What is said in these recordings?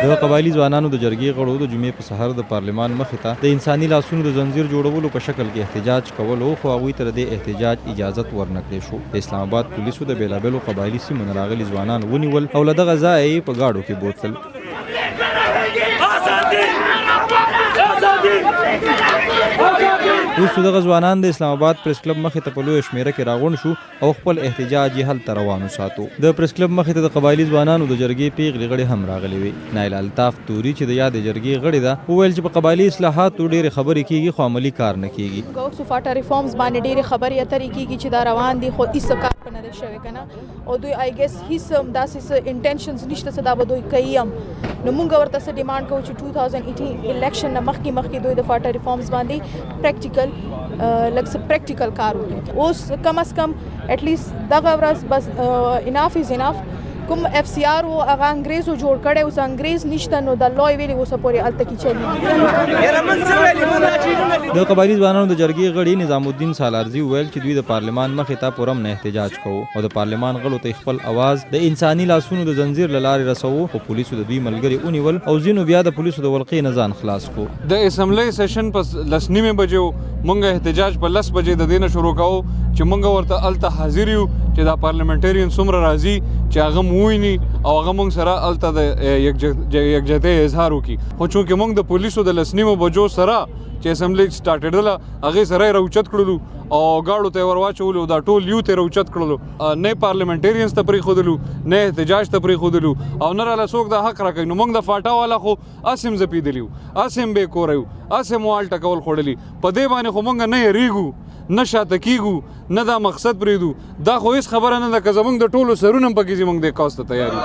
د قبایلی ځوانانو د جرګې غړو د جمعې په سحر د پارلمان مخې ته د انساني لاسونو د زنځیر جوړولو په شکل کې احتجاج کولو، خو هغوی ته د دې احتجاج اجازت ورنکړې شو. د اسلام آباد پولیسو د بېلابېلو قبایلي سیمو نه راغلي ځوانان ونیول او له دغه ځایه یې په ګاډو کې بوتلل. وروسته دغه ځوانان د اسلام آباد پریس کلب مخې ته په لویه شمېره کې راغونډ شو او خپل احتجاج یې هلته روان وساتو. د پریس کلب مخې ته د قبایلي ځوانانو د جرګې پیغلې غړې هم راغلې وې. نایل الطاف توري چې د یادې جرګې غړې ده وویل چې په قبایلي اصلاحاتو ډېرې خبرې کېږي خو عملي کار نه کېږي. فاټا ریفارمز باندې ډېرې خبرې اترې کېږي چې دا روان دي خو هیڅ کار په نه دی شوی که نه، او دوی آی ګیس هیڅ داسې څه انټینشنز نشته چې دا به دوی کوي هم. نو موږ ورته څه ډیمانډ کوو چې 2018 الیکشن نه مخکې دوی د فاټا ریفارمز باندې پریکټیکل لږ څه پریکټیکل کار وکړي. اوس کم از کم اټلیسټ دغه ورځ بس اناف از اناف. کوم اف سی آر و هغه انګریزو جوړ کړی، اوس انګریز نشته، نو د لوی ویلې اوسه پورې هلته کې چلېږي. د قبایلي ځوانانو د جرګې غړي نظام الدین سالارزي وویل چې دوی د پارلمان مخې ته پرم نه احتجاج کوو او د پارلمان غړو ته خپل اواز د انساني لاسونو د زنځیر له لارې رسوو، خو پولیسو د دوی ملګري ونیول او ځینو بیا د پولیسو د ولقې نه ځان خلاص کو. د اسمبلی سیشن په 10:30 بجو مونږ احتجاج په 10 بجې د دې نه شروع کوو چې مونږ ورته هلته حاضر یو چې دا پارلمنټرین څومره راځي چې هغه مو وویني او هغه مونږ سره هلته د یکجهتۍ اظهار وکړي. خو چونکې مونږ د پولیسو د 10:30 بجو سره چې اسمبلی سټارټېدله هغې سره یې راوچت کړلو او ګاډو ته یې ور واچولو، دا ټول یوت یې راوچت کړلو، نه پارلمنټرینز ته پرېښودلو نه احتجاج ته پرېښودلو او نه راله څوک دا حق راکوي. نو موږ د فاټا والا خو اسې هم ځپېدلي وو، اسې هم بې کوره یو، اسې مو هال ټکول خوړلي. په دې باندې خو موږ نه یېرېږو نه شاته کېږو نه دا مقصد پرېږدو. دا خو هېڅ خبره نه ده که زموږ د ټولو سرونه هم پکې ځي موږ دې کاز ته تیار یو.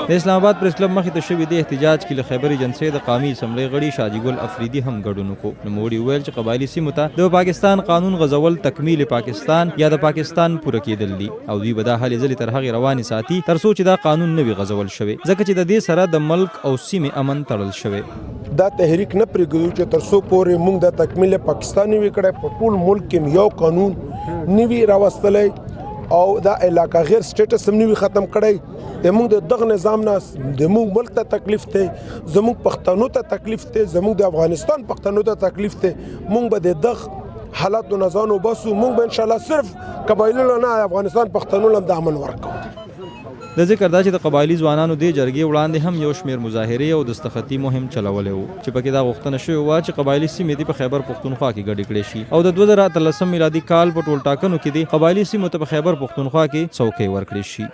د اسلام آباد پریس کلب مخې ته شوي د احتجاج کې له خیبر ایجنسۍ د قومي اسمبلۍ غړي شاجي ګل افریدي هم ګډون وکړو. نوموړي وویل چې قبایلي سیمو ته د پاکستان قانون غځول تکمیل پاکستان یا د پاکستان پوره کېدل دي او دوی به دا هلې ځلې تر هغې روانې ساتي تر څو چې دا قانون نه وي غځول شوی، ځکه چې د دې سره د ملک او سیمې امن تړل شوی. دا تحریک نه پرېږدو چې تر څو پورې موږ د تکمیل پاکستان نه وي کړی، په ټول ملک کې یو قانون نه وي راوستلی او دا علاقه غیر سټیټس هم نه وي ختم کړی. زموږ د دغه نظام نه زموږ ملک ته تکلیف دی، زموږ پښتنو ته تکلیف دی، زموږ د افغانستان پښتنو ته تکلیف دی. موږ به د دغه حالاتو نه ځان وباسو. موږ به انشاءالله صرف قبایلو نه افغانستان پښتنو هم د امن ورکوو. د ذکر دا چې د قبایلي ځوانانو دې جرګې وړاندې هم یو شمېر مظاهرې او دستخطي مهم چلولی وو چې پکې دا غوښتنه شوې وه چې قبایلي سیمې دې په خیبر پښتونخوا کې ګډې کړې شي او د 2013 میلادي کال په ټولټاکنو کې دې قبایلي سیمو ته په خیبر پښتونخوا کې څوکۍ ورکړې شي.